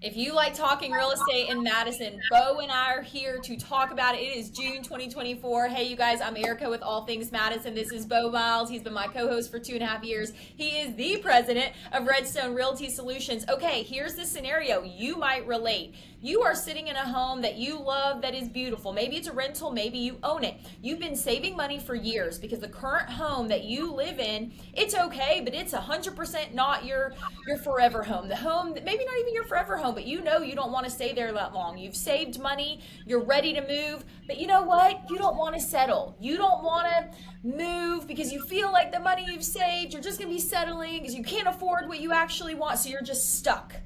If you like talking real estate in Madison, Beau and I are here to talk about it. It is June 2024. Hey, you guys, I'm Erica with All Things Madison. This is Beau Miles. He's been my co host for 2.5 years. He is the president of Redstone Realty Solutions. Okay, here's the scenario. You might relate. You are sitting in a home that you love that is beautiful. Maybe it's a rental, maybe you own it. You've been saving money for years because the current home that you live in, it's okay, but it's 100% not your forever home. The home, maybe not even your forever home, but you know you don't want to stay there that long. You've saved money, you're ready to move, but you know what? You don't want to settle. You don't want to move because you feel like the money you've saved, you're just going to be settling because you can't afford what you actually want, so you're just stuck.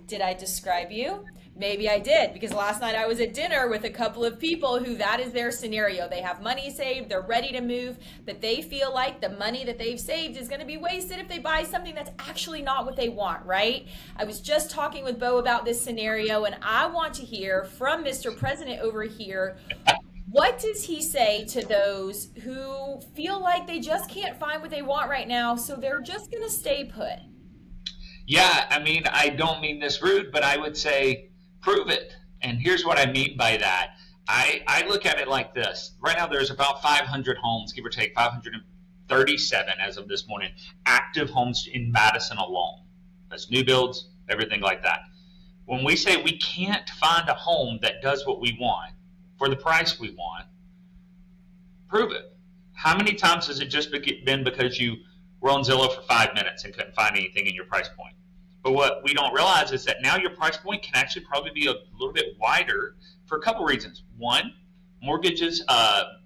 Did I describe you? Maybe I did, because last night I was at dinner with a couple of people who that is their scenario. They have money saved, they're ready to move, but they feel like the money that they've saved is going to be wasted if they buy something that's actually not what they want, right? I was just talking with Beau about this scenario, and I want to hear from Mr. President over here. What does he say to those who feel like they just can't find what they want right now, so they're just going to stay put? Yeah, I mean, I don't mean this rude, but I would say prove it. And here's what I mean by that. I look at it like this. Right now, there's about 500 homes, give or take 537 as of this morning, active homes in Madison alone. That's new builds, everything like that. When we say we can't find a home that does what we want for the price we want, prove it. How many times has it just been because you were on Zillow for 5 minutes and couldn't find anything in your price point? But what we don't realize is that now your price point can actually probably be a little bit wider for a couple reasons. One, mortgages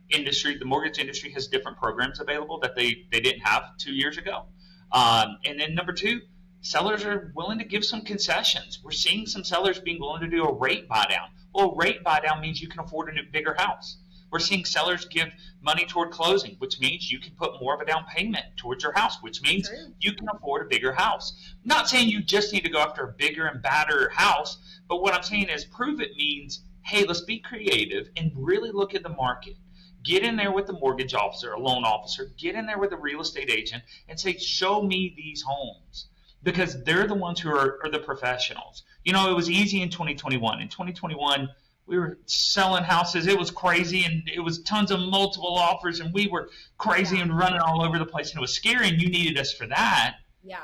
industry, the mortgage industry has different programs available that they didn't have 2 years ago. And then number two, sellers are willing to give some concessions. We're seeing some sellers being willing to do a rate buy down. Well, a rate buy down means you can afford a bigger house. We're seeing sellers give money toward closing, which means you can put more of a down payment towards your house, which means True. you can afford a bigger house. I'm not saying you just need to go after a bigger and badder house, but what I'm saying is prove it means, hey, let's be creative and really look at the market. Get in there with the mortgage officer, a loan officer, get in there with a real estate agent and say, show me these homes. Because they're the ones who are the professionals. You know, it was easy in 2021. In 2021, we were selling houses. It was crazy, and it was tons of multiple offers, and we were crazy Yeah. and running all over the place, and it was scary, and you needed us for that. Yeah.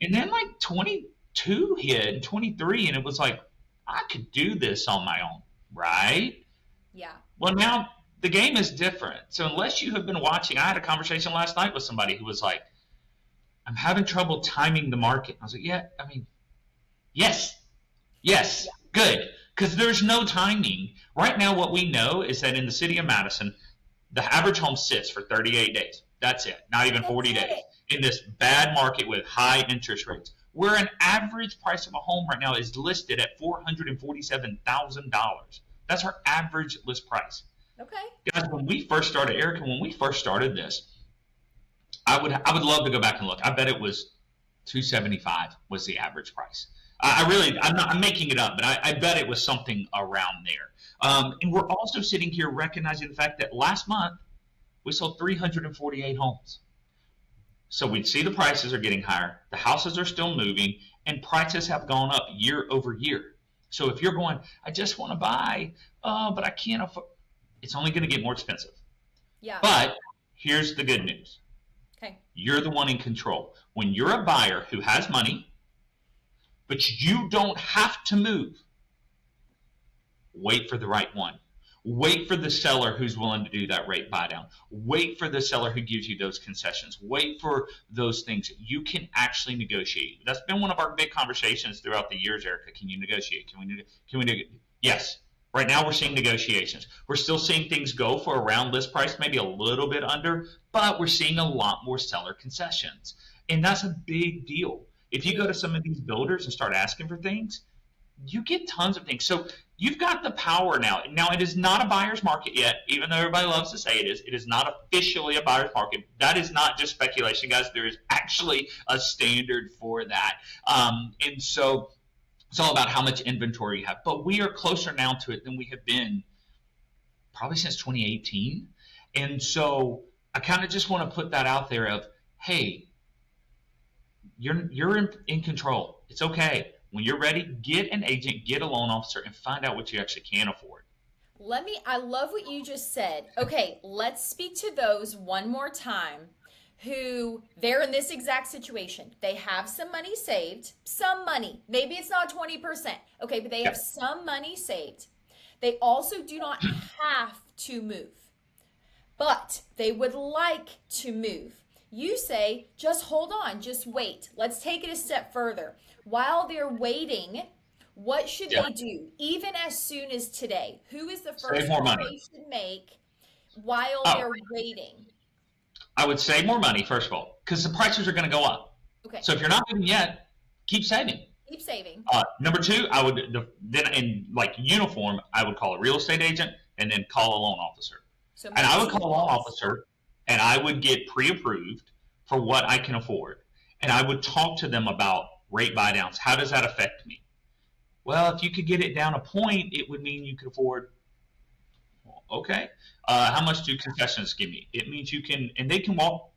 And then like 22 hit, and 23, and it was like, I could do this on my own, right? Yeah. Well, now the game is different. So unless you have been watching, I had a conversation last night with somebody who was like, I'm having trouble timing the market. I was like, yeah, I mean, yes, yes, Yeah. good. Because there's no timing. Right now, what we know is that in the city of Madison, the average home sits for 38 days. That's it, not even That's 40 days. it. In this bad market with high interest rates, where an average price of a home right now is listed at $447,000. That's our average list price. Okay. Guys, when we first started, Erica, when we first started this, I would love to go back and look. I bet it was 275 was the average price. I really, I'm making it up, but I bet it was something around there. And we're also sitting here recognizing the fact that last month we sold 348 homes. So we'd see the prices are getting higher, the houses are still moving, and prices have gone up year over year. So if you're going, I just want to buy, but I can't afford, it's only going to get more expensive. Yeah. But here's the good news. Okay. You're the one in control. When you're a buyer who has money, but you don't have to move, wait for the right one. Wait for the seller who's willing to do that rate buy down. Wait for the seller who gives you those concessions. Wait for those things. You can actually negotiate. That's been one of our big conversations throughout the years, Erica. Can you negotiate? Yes. Right now we're seeing negotiations. We're still seeing things go for around list price, maybe a little bit under, but we're seeing a lot more seller concessions. And that's a big deal. If you go to some of these builders and start asking for things, you get tons of things. So you've got the power now. Now, it is not a buyer's market yet, even though everybody loves to say it is. It is not officially a buyer's market. That is not just speculation, guys. There is actually a standard for that. And so it's all about how much inventory you have. But we are closer now to it than we have been probably since 2018. And so I kind of just want to put that out there of, hey, you're in control. It's okay. When you're ready, get an agent, get a loan officer, and find out what you actually can afford. I love what you just said. Okay, let's speak to those one more time who they're in this exact situation. They have some money saved, some money. Maybe it's not 20%. Okay, but they have Yep. some money saved. They also do not have to move, but they would like to move. You say, just hold on, just wait. Let's take it a step further. While they're waiting, what should Yeah. they do? Even as soon as today, who is the Save first more move money. they should make while Oh, they're waiting? I would save more money, first of all, because the prices are going to go up. Okay, So if you're not moving yet, keep saving. keep saving. Number two, I would then in like uniform, I would call a real estate agent and then call a loan officer. So And make I would some call a loan calls. officer and I would get pre-approved for what I can afford. And I would talk to them about rate buy downs. How does that affect me? Well, if you could get it down a point, it would mean you could afford. Well, okay. How much do concessions give me? It means you can, and they can walk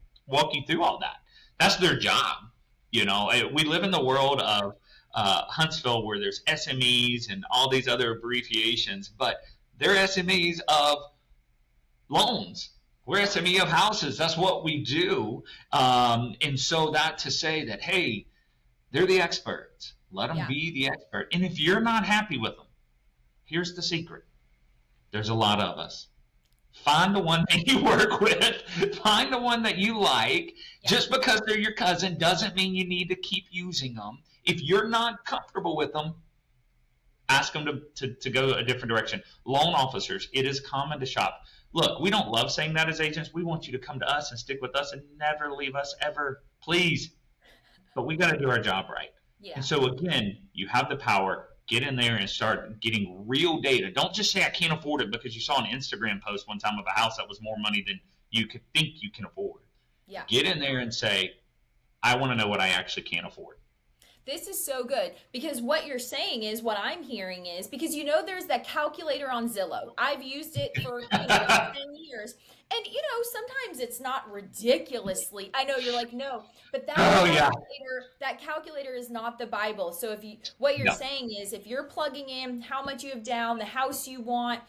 you through all that. That's their job. We live in the world of Huntsville where there's SMEs and all these other abbreviations, but they're SMEs of loans. We're SME of houses. That's what we do. And so that to say that, hey, they're the experts. Let them Yeah. be the expert. And if you're not happy with them, here's the secret. There's a lot of us. Find the one that you work with. Find the one that you like. Yeah. Just because they're your cousin doesn't mean you need to keep using them. If you're not comfortable with them, ask them to go a different direction. Loan officers, it is common to shop. Look, we don't love saying that as agents. We want you to come to us and stick with us and never leave us ever, please. But we got to do our job right. Yeah. And so again, you have the power. Get in there and start getting real data. Don't just say I can't afford it because you saw an Instagram post one time of a house that was more money than you could think you can afford. Yeah. Get in there and say, I want to know what I actually can afford. This is so good because what you're saying is what I'm hearing is because there's that calculator on Zillow. I've used it for 10 years. And sometimes it's not ridiculously. I know you're like, no, but that calculator is not the Bible. So what you're saying is if you're plugging in how much you have down, the house you want,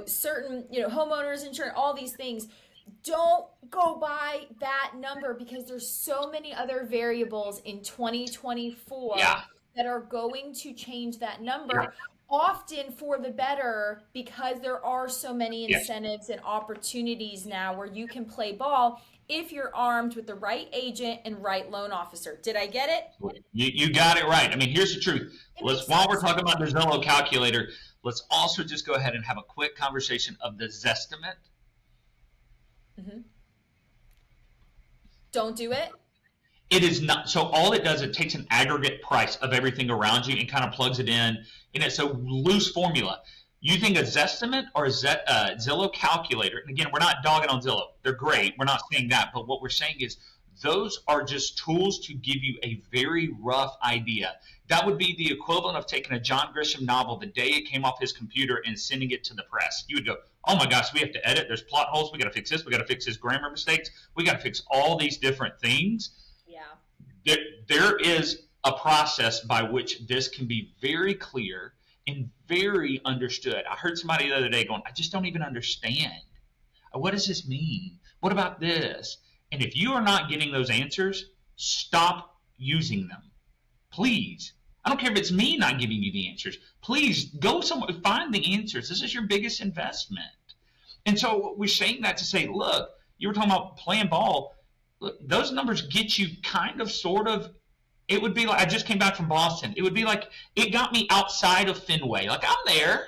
certain, homeowners insurance, all these things, don't go by that number because there's so many other variables in 2024 that are going to change that number, often for the better, because there are so many incentives and opportunities now where you can play ball if you're armed with the right agent and right loan officer. Did I get it? You got it right. I mean, here's the truth. While we're talking about the Zillow calculator, let's also just go ahead and have a quick conversation of the Zestimate. Mm-hmm. Don't do it. It is not. So all it does, it takes an aggregate price of everything around you and kind of plugs it in. And it's a loose formula. You think a Zestimate or a Zillow calculator, and again, we're not dogging on Zillow. They're great. We're not saying that. But what we're saying is those are just tools to give you a very rough idea. That would be the equivalent of taking a John Grisham novel the day it came off his computer and sending it to the press. You would go, oh my gosh, we have to edit. There's plot holes. We got to fix this. We got to fix his grammar mistakes. We got to fix all these different things. Yeah. There is a process by which this can be very clear and very understood. I heard somebody the other day going, I just don't even understand. What does this mean? What about this? And if you are not getting those answers, stop using them. Please. I don't care if it's me not giving you the answers. Please go somewhere, find the answers. This is your biggest investment. And so we're saying that to say, look, you were talking about playing ball. Look, those numbers get you kind of, sort of. It would be like, I just came back from Boston. It would be like, it got me outside of Fenway. Like, I'm there.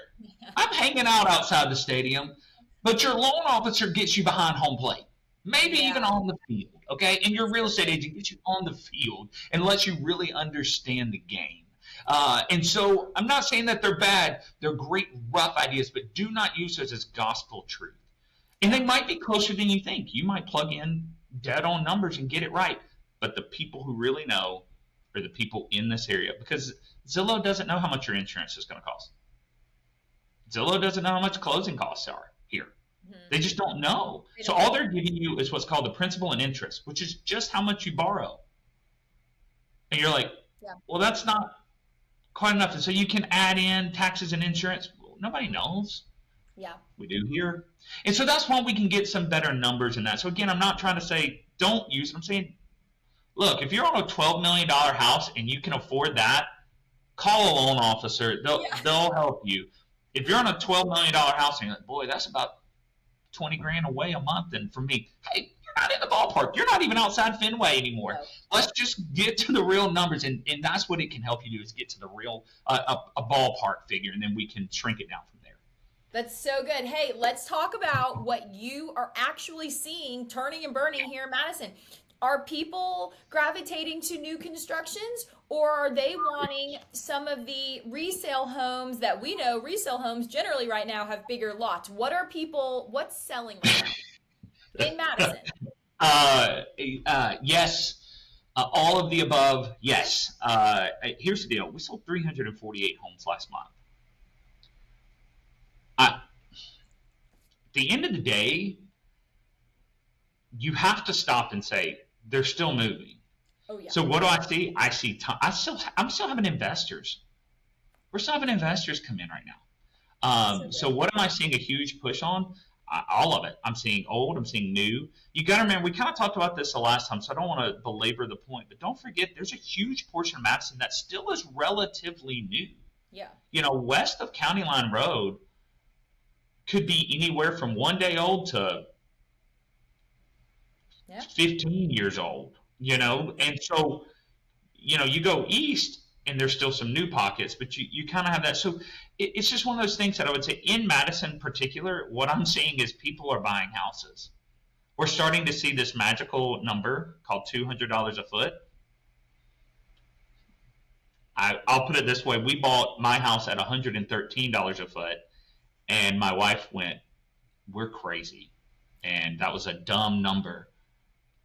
I'm hanging out outside the stadium. But your loan officer gets you behind home plate. Maybe even on the field, okay? And your real estate agent gets you on the field and lets you really understand the game. And so I'm not saying that they're bad. They're great rough ideas, but do not use those as gospel truth. And they might be closer than you think. You might plug in dead on numbers and get it right. But the people who really know are the people in this area, because Zillow doesn't know how much your insurance is going to cost. Zillow doesn't know how much closing costs are here. They just don't know. So all they're giving you is what's called the principal and interest, which is just how much you borrow. And you're like, well, that's not quite enough. And so you can add in taxes and insurance. Well, nobody knows. Yeah. We do here. And so that's why we can get some better numbers in that. So again, I'm not trying to say don't use it. I'm saying, look, if you're on a $12 million house and you can afford that, call a loan officer. They'll help you. If you're on a $12 million house and you're like, boy, that's about 20 grand away a month. And for me, hey, you're not in the ballpark. You're not even outside Fenway anymore. No. Let's just get to the real numbers. And that's what it can help you do, is get to the real, a ballpark figure. And then we can shrink it down from there. That's so good. Hey, let's talk about what you are actually seeing turning and burning here in Madison. Are people gravitating to new constructions, or are they wanting some of the resale homes that we know resale homes generally right now have bigger lots? What's selling right now in Madison? Yes. All of the above, yes. Here's the deal. We sold 348 homes last month. At the end of the day, you have to stop and say, they're still moving. Oh yeah. So what do I see? I'm still having investors. We're still having investors come in right now. So what am I seeing a huge push on? All of it. I'm seeing old. I'm seeing new. You got to remember, we kind of talked about this the last time, so I don't want to belabor the point. But don't forget, there's a huge portion of Madison that still is relatively new. Yeah. West of County Line Road could be anywhere from 1 day old to 15 years old, and so, you go east and there's still some new pockets, but you kind of have that. So it's just one of those things that I would say in Madison in particular, what I'm seeing is people are buying houses. We're starting to see this magical number called $200 a foot. I'll put it this way. We bought my house at $113 a foot, and my wife went, we're crazy. And that was a dumb number.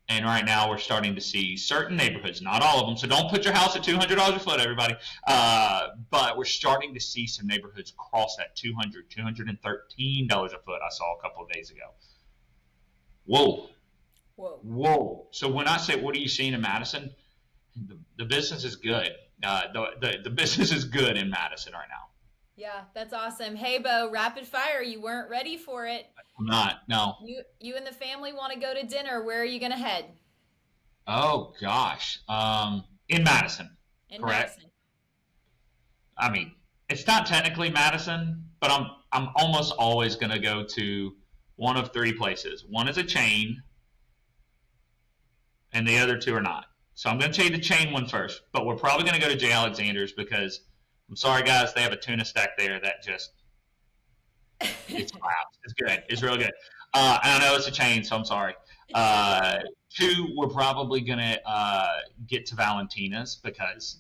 And right now we're starting to see certain neighborhoods, not all of them, so don't put your house at $200 a foot, everybody. But we're starting to see some neighborhoods cross that $213 a foot I saw a couple of days ago. Whoa. So when I say, what are you seeing in Madison? The business is good. The business is good in Madison right now. Yeah, that's awesome. Hey, Beau, rapid fire. You weren't ready for it. I'm not, no. You and the family want to go to dinner. Where are you going to head? Oh, gosh. In Madison, correct? Madison. I mean, it's not technically Madison, but I'm almost always going to go to one of three places. One is a chain, and the other two are not. So I'm going to tell you the chain one first, but we're probably going to go to J. Alexander's because, I'm sorry, guys, they have a tuna stack there that just, it's wow. It's good. It's real good. And I know it's a chain, so I'm sorry. Two, we're probably going to get to Valentina's because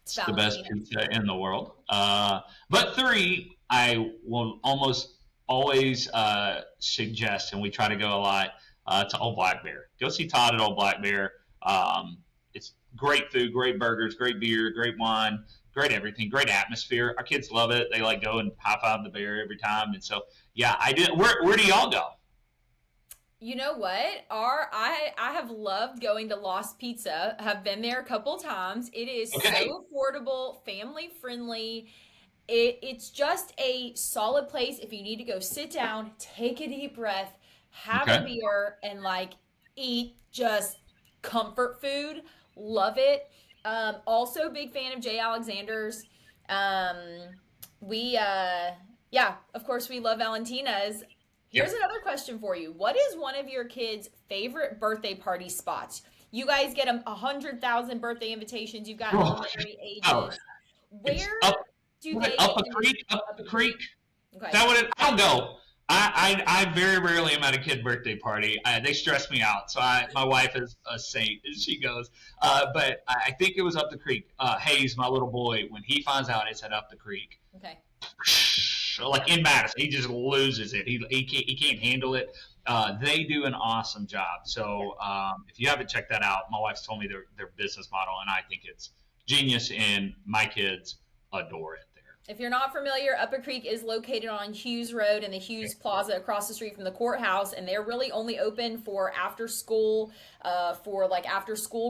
it's the best pizza in the world. But three, I will almost always suggest, and we try to go a lot, to Old Black Bear. Go see Todd at Old Black Bear. It's great food, great burgers, great beer, great wine, great everything, great atmosphere. Our kids love it. They go and high five the bear every time. And so, yeah, I do. Where do y'all go? You know what? I have loved going to Lost Pizza. Have been there a couple times. It is so affordable, family friendly. It's just a solid place if you need to go sit down, take a deep breath, have a beer, and eat just comfort food. Love it. Also big fan of J. Alexander's. Of course we love Valentina's. Here's another question for you. What is one of your kids' favorite birthday party spots? You guys get 100,000 birthday invitations. You've got all every ages. Where do they up the creek? Okay. Is that what I don't go. I very rarely am at a kid birthday party. They stress me out. So my wife is a saint, and she goes. But I think it was up the creek. Hayes, my little boy, when he finds out it's at up the creek. Okay. In Madison, he just loses it. He can't handle it. They do an awesome job. So if you haven't checked that out, my wife's told me their business model, and I think it's genius, and my kids adore it there. If you're not familiar, Upper Creek is located on Hughes Road in the Hughes Plaza across the street from the courthouse, and they're really only open for after school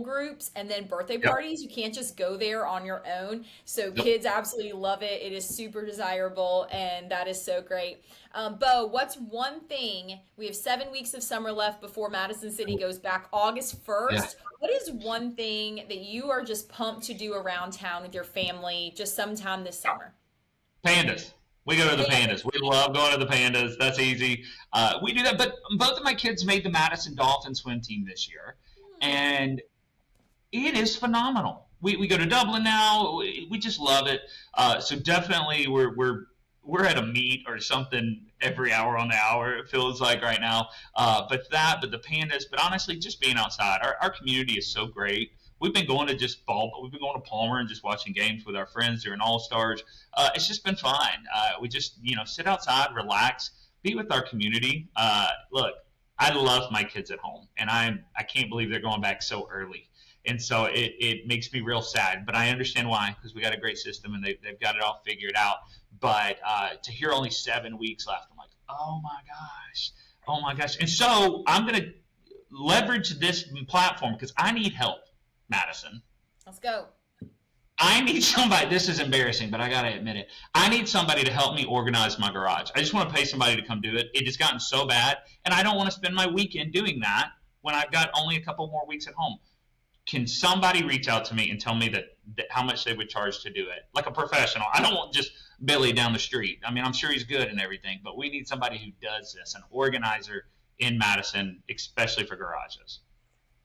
groups and then birthday Yep. parties. You can't just go there on your own. So Yep. kids absolutely love it. It is super desirable, and that is so great. Beau, what's one thing? We have 7 weeks of summer left before Madison City goes back August Yeah. 1st. What is one thing that you are just pumped to do around town with your family just sometime this summer? Pandas. We go to the Hey, pandas. We love going to the pandas. That's easy. We do that. But both of my kids made the Madison Dolphin swim team this year, and it is phenomenal. We go to Dublin now. We just love it. So definitely we're at a meet or something every hour on the hour. It feels like right now. But the pandas. But honestly, just being outside. Our community is so great. We've been going to just ball. We've been going to Palmer and just watching games with our friends during All Stars. It's just been fun. We just sit outside, relax, be with our community. Look, I love my kids at home, and I can't believe they're going back so early. And so it makes me real sad, but I understand why, because we got a great system and they've got it all figured out. But to hear only 7 weeks left, I'm like, oh my gosh. And so I'm going to leverage this platform because I need help, Madison. let's go. I need somebody. This is embarrassing, but I gotta admit it. I need somebody to help me organize my garage. I just want to pay somebody to come do it. It has gotten so bad, and I don't want to spend my weekend doing that when I've got only a couple more weeks at home. Can somebody reach out to me and tell me that how much they would charge to do it, like a professional? I don't want just Billy down the street. I mean, I'm sure he's good and everything, but we need somebody who does this, an organizer in Madison, especially for garages.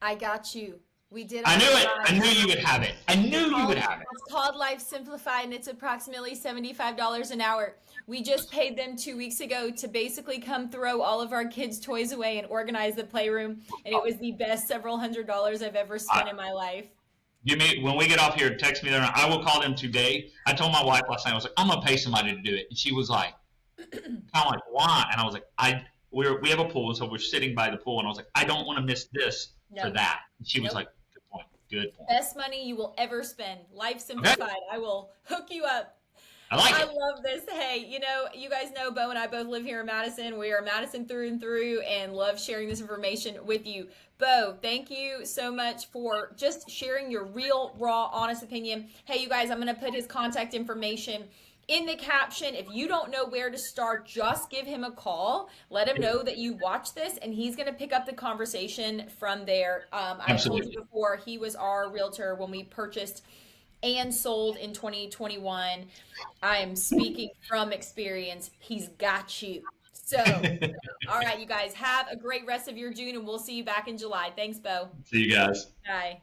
I got you. We did I our knew it. I garage. knew you would have it. I knew you would have it. It's called Life Simplified, and it's approximately $75 an hour. We just paid them 2 weeks ago to basically come throw all of our kids' toys away and organize the playroom, and it was the best several $100s I've ever spent I, in my life. Give me when we get off here. Text me there. I will call them today. I told my wife last night. I was like, I'm gonna pay somebody to do it, and she was like, kind of like, why? And I was like, we have a pool, so we're sitting by the pool, and I was like, I don't want to miss this for No, that. And she was nope. like, good point, good point. Best money you will ever spend. Life Okay, Simplified. I will hook you up. I like I it. love this. Hey, you guys know Beau and I both live here in Madison. We are Madison through and through and love sharing this information with you. Beau, thank you so much for just sharing your real, raw, honest opinion. Hey, you guys, I'm going to put his contact information in the caption. If you don't know where to start, just give him a call. Let him know that you watch this, and he's going to pick up the conversation from there. I've told you Absolutely. before, he was our realtor when we purchased and sold in 2021. I am speaking from experience. He's got you. So, all right, you guys have a great rest of your June, and we'll see you back in July. Thanks, Beau. See you guys. Bye.